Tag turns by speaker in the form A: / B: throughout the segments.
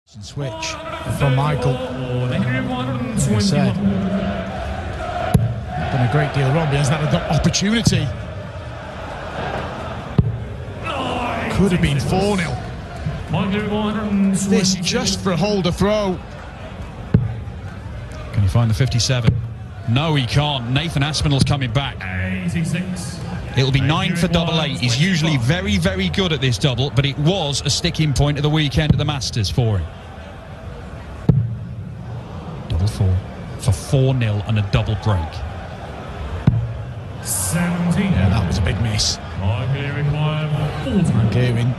A: Switch from Micheal. Like I said, done a great deal wrong, but he hasn't had an opportunity. Could have been 4-0. This just for a holder throw.
B: Can he find the 57? No, he can't. Nathan Aspinall's coming back.
C: 86.
B: It'll be 9 for double 8. He's usually very, very good at this double, but it was a sticking point of the weekend at the Masters for him. Double 4 for 4-0 and a double break.
C: 17.
A: Yeah, that was a big miss. Van Gerwen,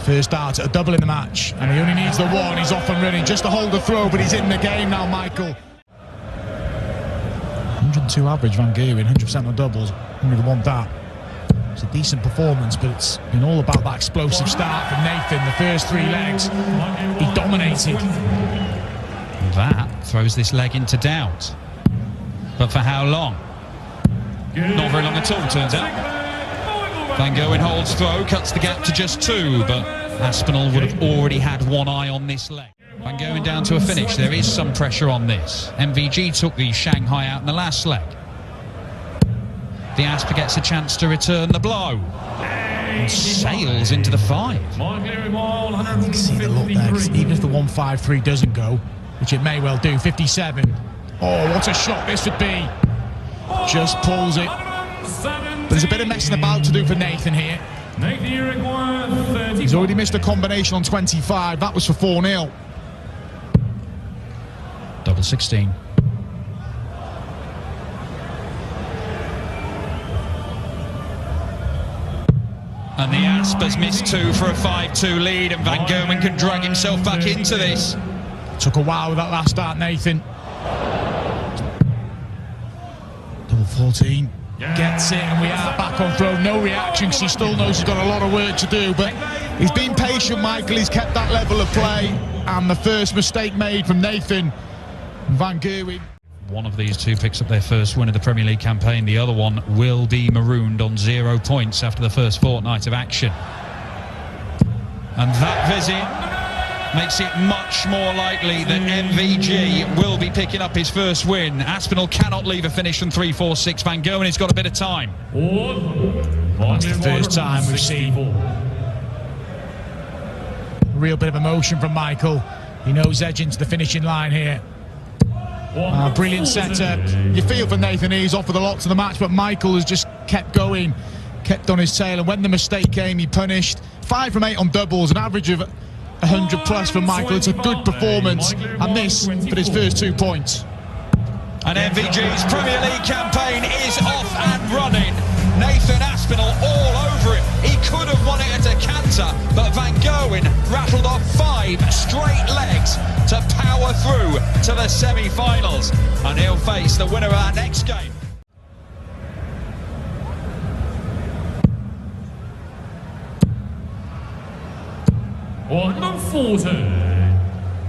A: first dart at a double in the match, and he only needs the one. He's off and running just to hold the throw, but he's in the game now, Micheal. 102 average, Van Gerwen, 100% on doubles, only the one dart. It's a decent performance, but it's been all about that explosive start from Nathan. The first 3 legs, he dominated.
B: That throws this leg into doubt. But for how long? Not very long at all, turns out. Van Gerwen holds throw, cuts the gap to just 2, but Aspinall would have already had one eye on this leg. Van Gerwen down to a finish. There is some pressure on this. MVG took the Shanghai out in the last leg. The Asper gets a chance to return the blow. And sails into the 5.
A: You can see the look there, 'cause even if the 1-5-3 doesn't go, which it may well do, 57. Oh, what a shot this would be. Just pulls it. There's a bit of messing about to do for Nathan here. He's already missed a combination on 25. That was for 4-0.
B: Double 16. And the Aspers missed 2 for a 5-2 lead, and Van Gerwen can drag himself back into this.
A: Took a while with that last start, Nathan. Double 14. Gets it, and we are back on throw. No reaction, because he still knows he's got a lot of work to do, but he's been patient, Micheal. He's kept that level of play, and the first mistake made from Nathan, Van Gerwen.
B: One of these two picks up their first win of the Premier League campaign. The other one will be marooned on 0 points after the first fortnight of action. And that visit makes it much more likely that MVG will be picking up his first win. Aspinall cannot leave a finish from 3-4-6. Van Gerwen has got a bit of time.
A: That's the first time we've seen a real bit of emotion from Micheal. He knows edging to the finishing line here. Brilliant setup. You feel for Nathan, he's off with a lot to the match, but Micheal has just kept going, kept on his tail, and when the mistake came, he punished. 5 from 8 on doubles, an average of 100 plus from Micheal. It's a good performance, and this for his first 2 points.
B: And MVG's Premier League campaign is off and running. Nathan Aspinall all over it. He could have won it at a canter, but Van Gerwen rattled off 5 straight legs to power through to the semi-finals, and he'll face the winner of our next game.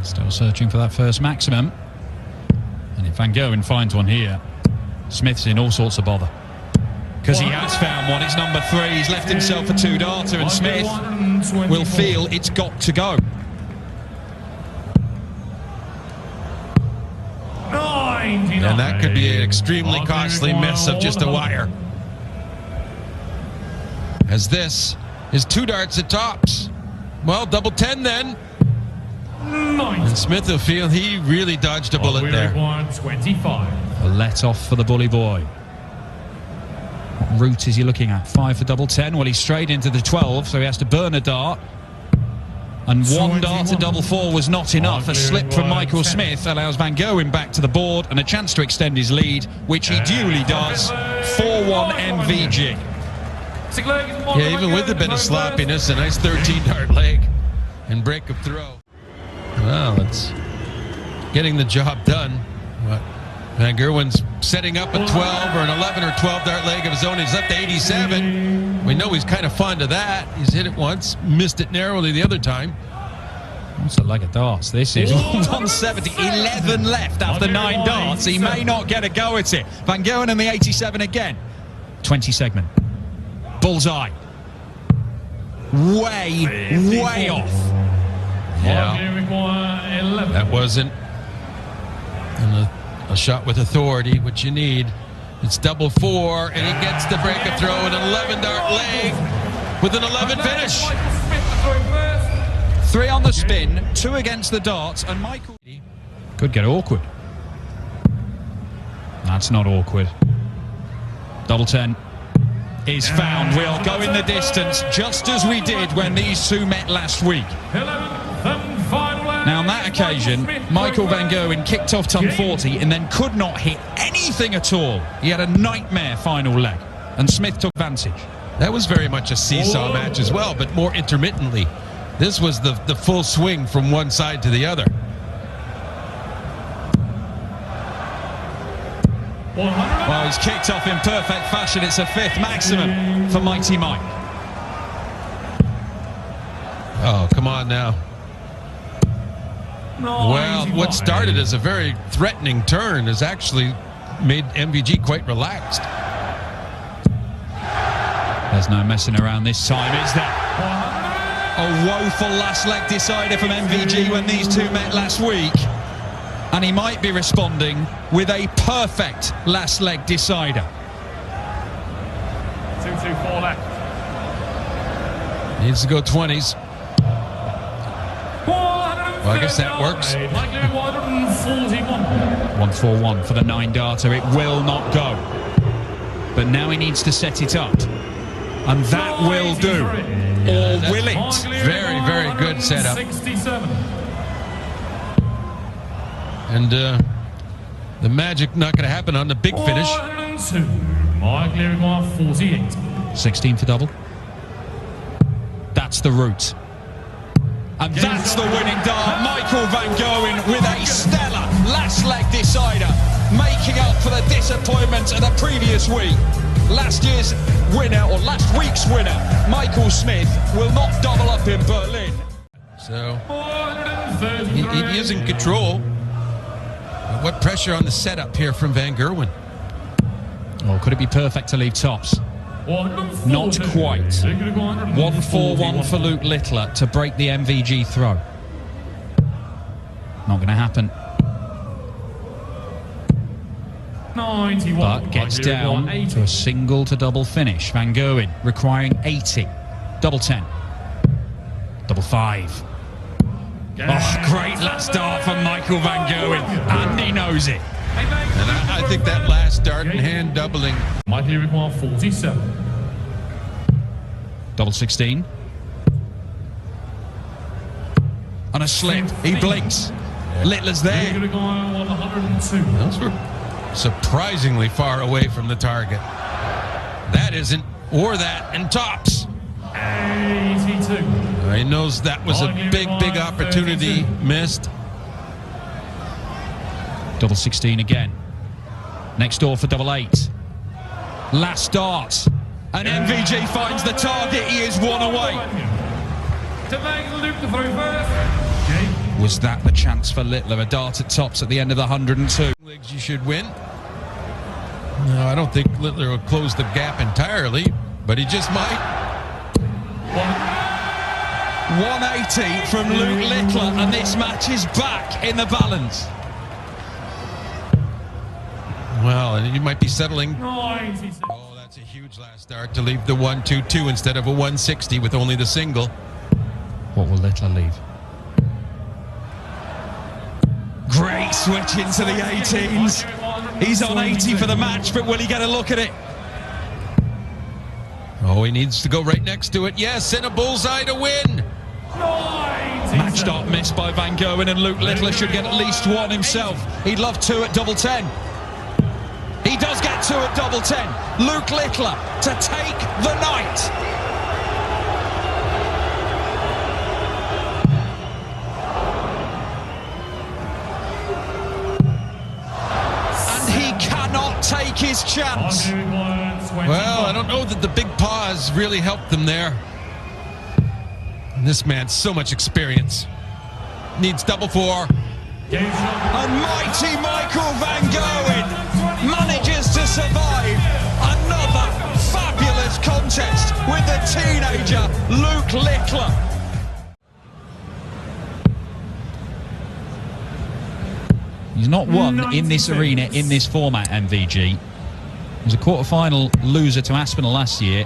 B: Still searching for that first maximum, and if Van Gerwen finds one here, Smith's in all sorts of bother, because he has found one. It's number 3. He's left himself a 2-darter, and Smith will feel it's got to go.
D: And that could be an extremely costly miss of just a wire, as this is 2 darts at tops. Well, double 10 then. And Smith will feel he really dodged a bullet there.
C: 25.
B: A let off for the bully boy. What route is he looking at? 5 for double 10. Well, he's straight into the 12, so he has to burn a dart. And 1 dart to double 4 was not enough. A slip from Michael Smith allows Van Gerwen back to the board and a chance to extend his lead, which he duly does. 4-1 MVG.
D: Yeah, even with a bit of sloppiness, a nice 13-dart leg and break of throw. Well, it's getting the job done. But Van Gerwen's setting up a 12 or an 11 or 12-dart leg of his own. He's up to 87. We know he's kind of fond of that. He's hit it once, missed it narrowly the other time.
B: What's a leg of darts? This is 170, 11 left after 9 darts. He may not get a go at it. Van Gerwen and the 87 again. 20 segment. Bullseye. Way off.
D: Yeah,
C: require 11.
D: that wasn't a shot with authority, which you need. It's double 4, and he gets the break of throw, an 11-dart leg with an 11 finish.
B: 3 on the spin, 2 against the darts, and Michael could get awkward. That's not awkward. Double 10 is found. We'll go in the distance just as we did when these two met last week. Now on that occasion, Micheal van Gerwen kicked off ton 40 and then could not hit anything at all. He had a nightmare final leg and Smith took advantage.
D: That was very much a seesaw match as well, but more intermittently. This was the full swing from one side to the other.
B: Well, he's kicked off in perfect fashion. It's a 5th maximum for Mighty Mike.
D: Oh, come on now. Well, what started as a very threatening turn has actually made MVG quite relaxed.
B: There's no messing around this time, is there? A woeful last leg decider from MVG when these two met last week. And he might be responding with a perfect last leg decider.
C: 2-2-4 left.
D: Needs to go 20s. Well, I guess that works.
B: 141 for the 9-darter. It will not go. But now he needs to set it up. And that will do. Or will it?
D: Very, very good setup.
C: 67.
D: And the magic not going to happen on the big finish.
C: 48.
B: 16 for double. That's the route. And that's the winning dart. Micheal van Gerwen with a stellar last leg decider, making up for the disappointment of the previous week. Last year's winner, or last week's winner, Michael Smith, will not double up in Berlin.
D: So he is in control. But what pressure on the setup here from van Gerwen?
B: Oh, could it be perfect to leave tops? Not quite. 1-4-1 for Luke Littler to break the MVG throw. Not going to happen.
C: 91.
B: But gets down to a single to double finish. Van Gerwen requiring 80. Double 10. Double 5. Oh, great last dart from Micheal van Gerwen. And he knows it.
D: And I think that last dart and hand doubling.
C: Michael require 47.
B: Double 16. And a slip. He blinks. Littler's there.
C: 102.
D: Those were surprisingly far away from the target. That isn't, or that, and tops.
C: 82.
D: He knows that was a big, big opportunity missed.
B: Double 16 again. Next door for double 8. Last start. And MVG finds the target. He is one away. Was that the chance for Littler? A dart at tops at the end of the 102.
D: Legs you should win. No, I don't think Littler will close the gap entirely, but he just might.
B: 180 from Luke Littler, and this match is back in the balance.
D: Well, and you might be settling.
C: 96.
D: Oh, that's a huge last start to leave the 1-2-2 instead of a 160 with only the single.
B: What will Littler leave? Great switch into the 18s. He's on 80 for the match, but will he get a look at it?
D: Oh, he needs to go right next to it. Yes, and a bullseye to win.
B: Match start missed by Van Gerwen, and Luke Littler should get at least one himself. He'd love 2 at double 10. He does get 2 at double 10. Luke Littler to take the night. And he cannot take his chance.
D: Well, I don't know that the big pause really helped them there. And this man's so much experience. Needs double 4.
B: And mighty Micheal van Gerwen manages to survive another fabulous contest with the teenager Luke Littler. He's not won in this arena, in this format, MVG. He was a quarter-final loser to Aspinall last year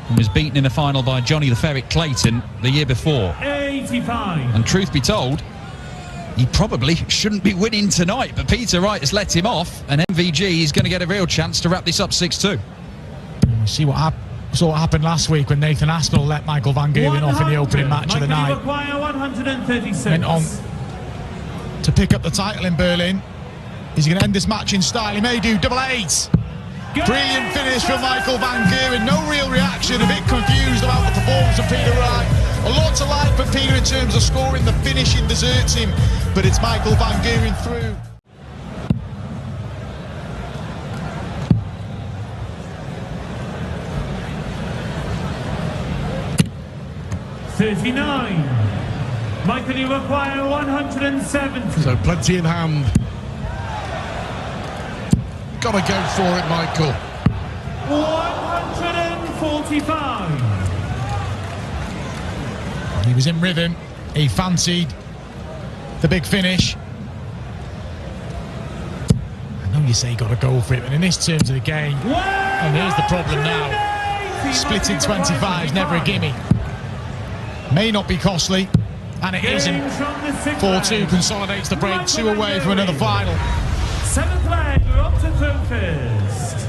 B: and was beaten in the final by Johnny the Ferret Clayton the year before.
C: 85.
B: And truth be told, he probably shouldn't be winning tonight, but Peter Wright has let him off, and MVG is going to get a real chance to wrap this up 6-2.
A: We see what happened last week when Nathan Aspinall let Michael Van Gerwen off in the opening match of the night.
C: 136.
A: Went on to pick up the title in Berlin. Is he going to end this match in style? He may do. Double eight. Brilliant finish from Michael Van Gerwen. No real reaction. A bit confused about the performance of Peter Wright. A lot to like for Peter in terms of scoring. The finishing deserts him, but it's Michael Van Gerwen through.
C: Michael, you require 170.
D: So plenty in hand. Gotta go for it, Michael.
C: 145.
A: He was in rhythm. He fancied the big finish. I know you say you got to go for it, but in this terms of the game, and here's the problem now. Splitting 25 is never a gimme. May not be costly, and it isn't. 4-2 consolidates the break, 2 away from another final.
C: 7th leg, we're up to throw first.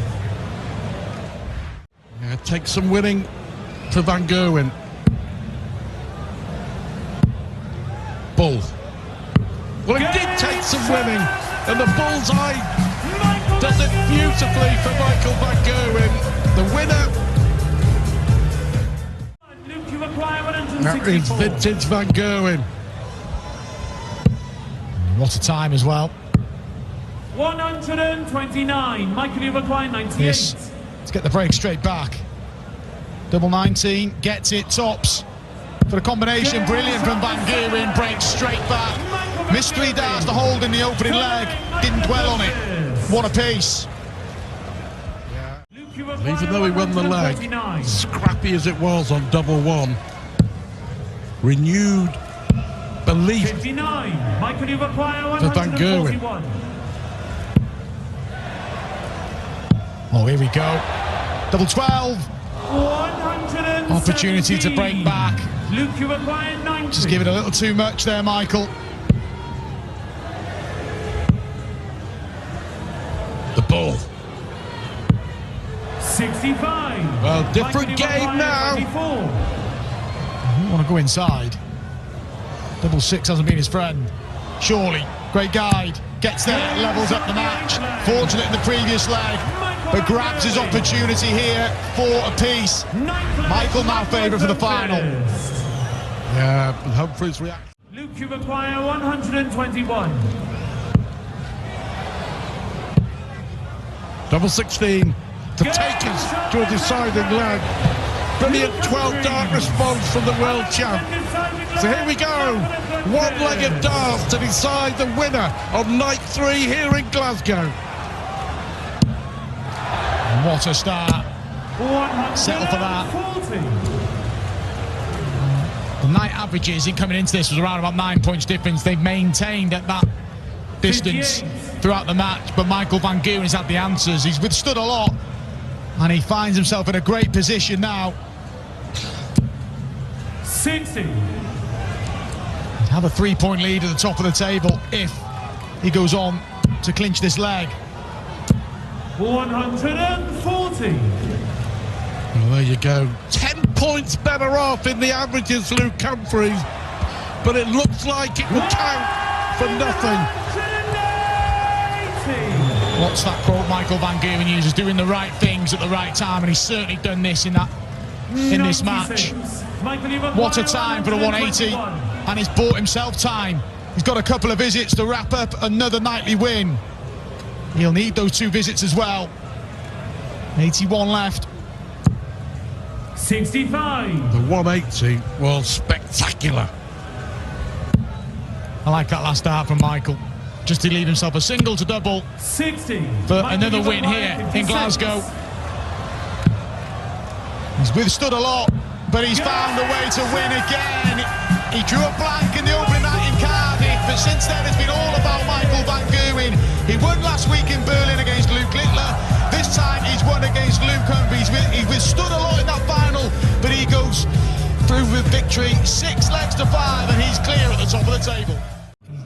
D: Yeah, take some winning for Van Gerwen. Bull. Well, he did take some winning, and the bullseye does it beautifully for Michael Van Gerwen. The winner. That is vintage Van Gerwen.
A: What a time as well.
C: 129. Michael, you require 98.
A: Yes. Let's get the break straight back. Double 19, gets it, tops. For the combination, brilliant from Van Gerwen, breaks straight back. Missed 3 darts to hold in the opening leg, didn't dwell on it. One apiece.
D: Even though he won the leg, scrappy as it was on double one, renewed belief
C: 59. Michael, you require
D: for Van Gerwen.
A: Oh, here we go. Double 12. Opportunity to break back.
C: Luke, you require 90.
A: Just give it a little too much there, Michael.
D: The ball.
C: 65.
D: Well, different game now.
C: 24.
A: I don't want to go inside. Double 6 hasn't been his friend. Surely, great guide. Gets there, levels up the match. Fortunate in the previous leg, but grabs his opportunity here. 4 apiece. Michael now favourite for the final.
D: Yeah, Humphrey's reaction.
C: Luke, you require 121.
D: Double 16 to take us to a deciding leg. Brilliant 12-dart response from the world champ. So here we go. 1 leg of darts to decide the winner on night 3 here in Glasgow.
A: What a start. Settle for that. The night averages in coming into this was around about 9 points difference. They've maintained at that distance throughout the match, but Michael Van Gerwen has had the answers. He's withstood a lot, and he finds himself in a great position now.
C: 60.
A: He'd have a 3-point lead at the top of the table if he goes on to clinch this leg.
C: 140.
D: Well, there you go. 10 points better off in the averages, Luke Humphreys, but it looks like it will count for nothing.
C: 180.
A: What's that quote Michael Van Gerwen uses? Doing the right things at the right time, and he's certainly done this in this match. What a time for the 180, and he's bought himself time. He's got a couple of visits to wrap up another nightly win. He'll need those 2 visits as well. 81 left.
C: 65.
D: The 180 was spectacular.
A: I like that last start from Michael. Just to leave himself a single to double
C: 60
A: for another win here in Glasgow. He's withstood a lot, but he's found a way to win again. He drew a blank in the opening night in Cardiff, but since then it's been all about Michael van Gerwen. He won last week in Berlin against Luke Littler. This time he's won against Luke Humphries. He withstood a lot in that final, but he goes through with victory, 6 legs to 5, and he's clear at the top of the table.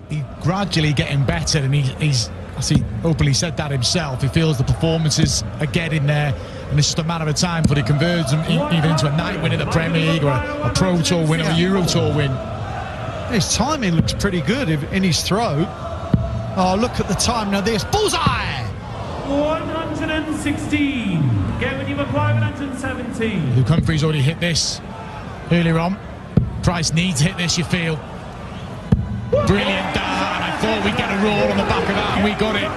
A: He's gradually getting better, and he's as he openly said that himself. He feels the performances are getting there, and it's just a matter of time before he converts them even into a night win in the Premier League, or a Pro Tour win, or a Euro Tour win.
E: His timing looks pretty good in his throw. Oh, look at the time now. This bullseye.
C: 116. Gerwen, you apply 117.
A: Luke Humphries already hit this earlier on. Price needs to hit this, you feel. Brilliant dart, and I thought we'd get a roll on the back of that, and we got it.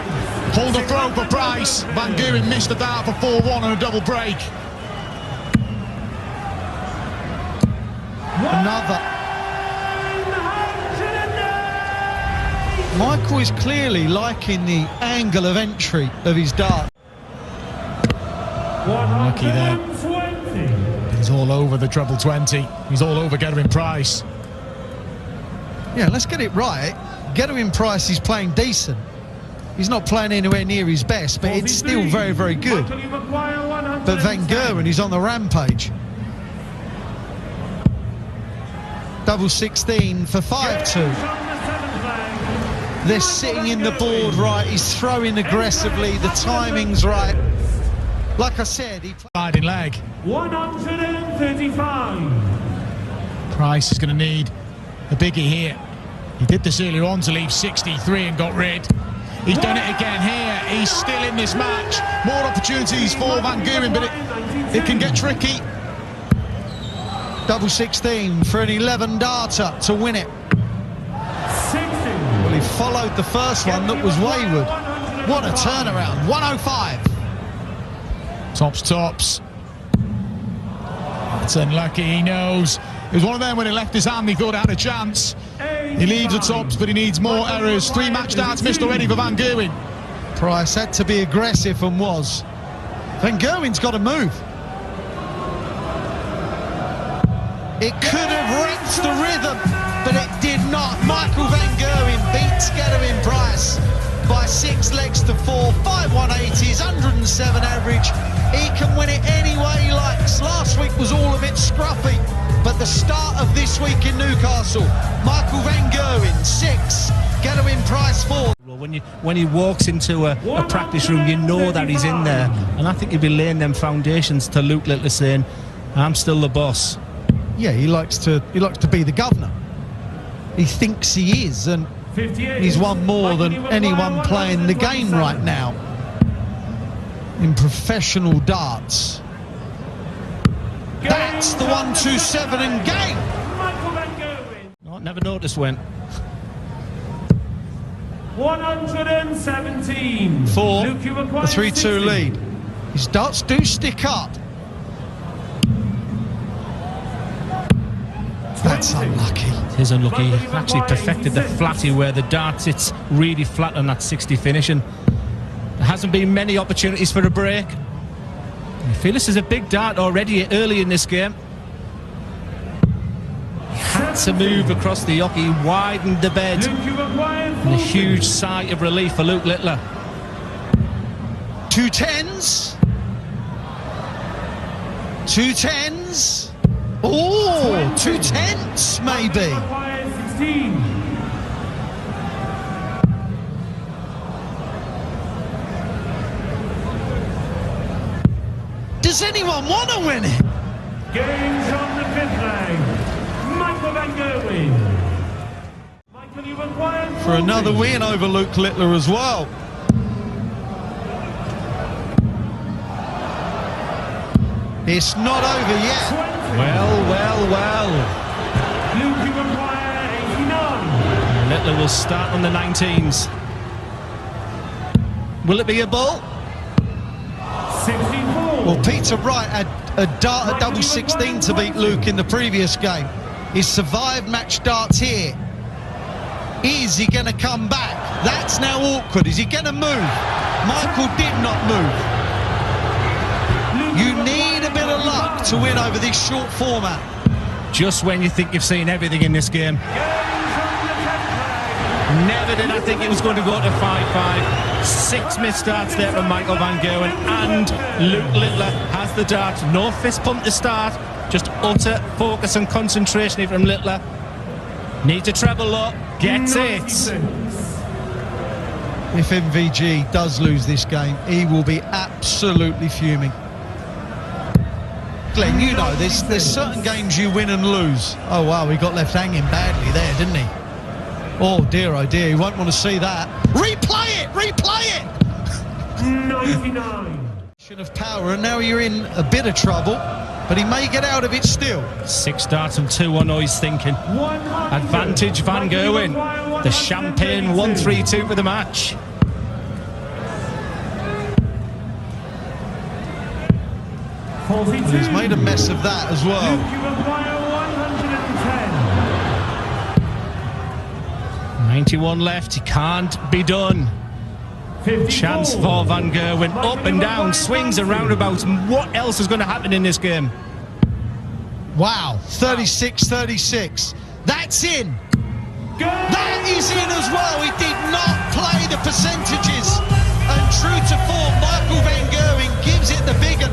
A: Hold the throw for Price. Van Gerwen missed the dart for 4-1 and a double break.
E: Another. Michael is clearly liking the angle of entry of his dart.
A: Lucky there. He's all over the treble 20. He's all over Gerwen Price.
E: Yeah, let's get it right. Gerwen Price is playing decent. He's not playing anywhere near his best, but it's still very, very good. But Van Gerwen is on the rampage. Double 16 for 5-2. They're sitting in the board right. He's throwing aggressively. The timing's right. Like I said, he
A: Sliding leg.
C: 135.
A: Price is going to need a biggie here. He did this earlier on to leave 63 and got rid. He's done it again here. He's still in this match. More opportunities for Van Gerwen, but it can get tricky.
E: double 16 for an 11 darter to win it.
C: 60.
E: Well, he followed the first one that was wayward. What a turnaround. 105.
A: Tops. That's unlucky, he knows. It was one of them when he left his hand, he thought he had a chance. He leaves the tops, but he needs more errors. 3 match darts missed already for Van Gerwen.
E: Price had to be aggressive and was. Van Gerwen's got to move. It could have wrecked the rhythm, but it did not. Michael Van Gerwen beats Gerwen Price by 6 legs to 4, 5-180s, 107 average. He can win it any way he likes. Last week was all a bit scruffy, but the start of this week in Newcastle, Michael Van Gerwen 6, Gerwen Price 4.
F: When he walks into a practice room, you know that he's in there, and I think he'll be laying them foundations to Luke Littler, saying, "I'm still the boss."
E: Yeah, he likes to be the governor. He thinks he is, and he's won more than anyone playing the game right now in professional darts. That's the 127 and game.
F: No, never noticed when.
C: 117.
E: For
C: Luke, you
E: a
C: acquired
E: 3-2
C: 60.
E: lead. His darts do stick up. That's unlucky.
F: It is unlucky. He actually perfected the flatty where the dart sits really flat on that 60 finish, and there hasn't been many opportunities for a break. I feel this is a big dart already early in this game. He had to move across the yoke. He widened the bed.
C: Luke, you acquired
F: And a
C: 40.
F: huge sigh of relief for Luke Littler.
E: 2 10s. 2 10s. Oh, 2 10s maybe.
C: Luke acquired 16.
E: Does anyone want to win it?
C: Games on the 5th leg. Michael Van Gerwen. Michael, you acquired
E: For another
C: 40.
E: win over Luke Littler as well. It's not over yet.
C: 20.
F: Well.
C: Luke, you acquire 89.
F: Littler will start on the 19s. Will it be a ball?
C: 64.
E: Well, Peter Wright had a dart at double 16 to beat Luke in the previous game. He's survived match darts here. Is he going to come back? That's now awkward. Is he going to move? Michael did not move. You need a bit of luck to win over this short format.
F: Just when you think you've seen everything in this game.
C: Games on the 10th leg.
F: Never did I think it was going to go to 5-5. 6 missed darts there from Micheal van Gerwen, and Luke Littler has the dart. No fist pump to start, just utter focus and concentration here from Littler. Needs a treble up, gets it.
E: If MVG does lose this game, he will be absolutely fuming. Glenn, you know, there's certain games you win and lose. Oh wow, he got left hanging badly there, didn't he? Oh dear, you won't want to see that. Replay it!
C: 99.
E: Of power, and now you're in a bit of trouble, but he may get out of it still.
F: 6 darts and 2 on, he's thinking. Advantage Van Gerwen. The champagne 1-3-2 for the match.
E: And he's made a mess of that as well.
F: 91 left, he can't be done. Chance for Van Gerwen, up and down, swings and roundabouts. What else is going to happen in this game?
E: Wow, 36-36. That's in. That is in as well. He did not play the percentages. And true to form, Micheal van Gerwen gives it the big one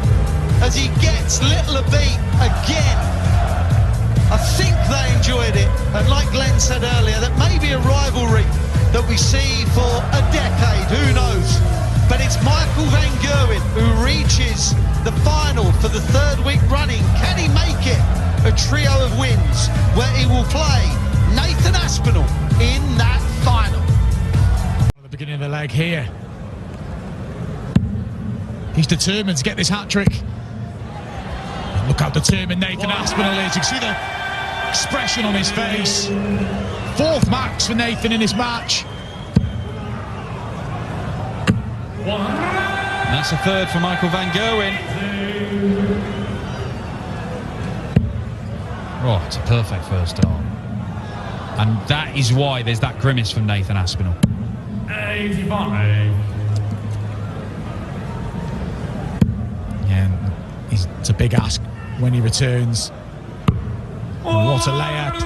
E: as he gets Littler beat again. I think they enjoyed it, and like Glenn said earlier, that may be a rivalry that we see for a decade, who knows? But it's Micheal van Gerwen who reaches the final for the 3rd week running. Can he make it a trio of wins where he will play Nathan Aspinall in that final?
A: At the beginning of the leg here. He's determined to get this hat-trick. Look how determined Nathan Aspinall is. You can see the expression on his face. 4th max for Nathan in this match.
B: And that's a 3rd for Micheal van Gerwen. Oh, it's a perfect first dart. And that is why there's that grimace from Nathan Aspinall.
C: 85.
A: Yeah, it's a big ask when he returns. And what a layup.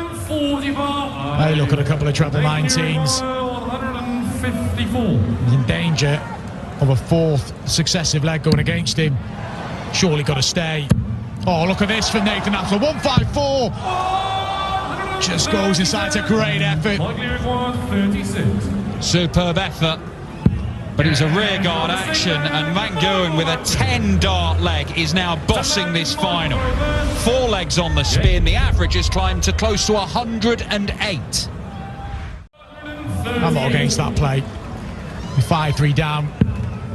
A: Hey, look at a couple of treble 19s.
C: 154.
A: He's in danger of a 4th successive leg going against him. Surely got to stay. Oh, look at this from Nathan Aspinall. 154. Just goes inside. It's a great effort.
C: 36.
B: Superb effort. But it was a rearguard action, and Van Gerwen with a 10-dart leg is now bossing this final. 4 legs on the spin. The average has climbed to close to 108.
A: I'm not against that play. With 5-3 down,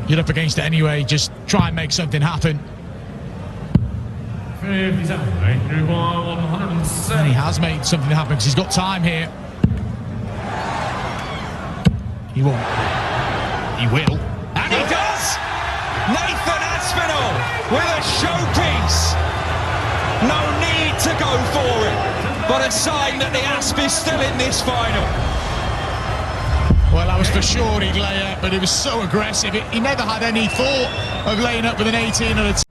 A: you're up against it anyway. Just try and make something happen.
C: 57.
A: And he has made something happen because he's got time here. He won't. He will.
B: And he does! Nathan Aspinall with a showpiece. No need to go for it, but a sign that the Asp is still in this final.
A: Well, that was for sure he'd lay up, but he was so aggressive. He never had any thought of laying up with an 18 or a 10.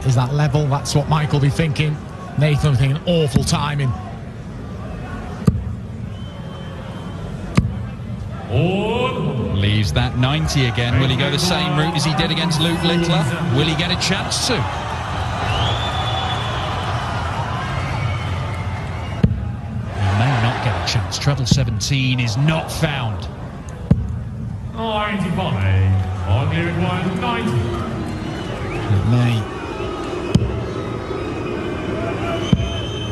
A: Is that level? That's what Micheal will be thinking. Nathan will be thinking awful timing.
B: Leaves that 90 again. Will he go the same route as he did against Luke Littler? Will he get a chance to? He may not get a chance. Treble 17 is not found.
C: 95. On the 90.
A: It may.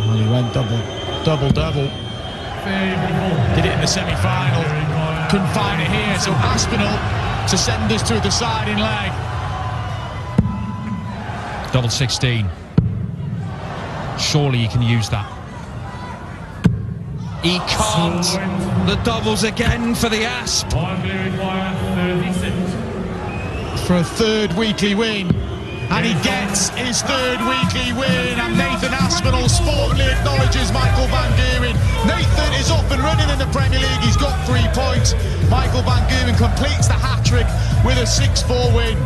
A: Well, he went double.
C: 54.
A: Did it in the semi-final. Couldn't find it here. So Aspinall to send us to a deciding leg.
B: Double 16. Surely he can use that. He can't. The doubles again for the Asp.
A: For a 3rd weekly win. And he gets his 3rd weekly win. And Nathan Aspinall sportingly acknowledges Micheal van Gerwen. Nathan is off and running in the Premier League. He's got 3 points. Micheal van Gerwen completes the hat-trick with a 6-4 win.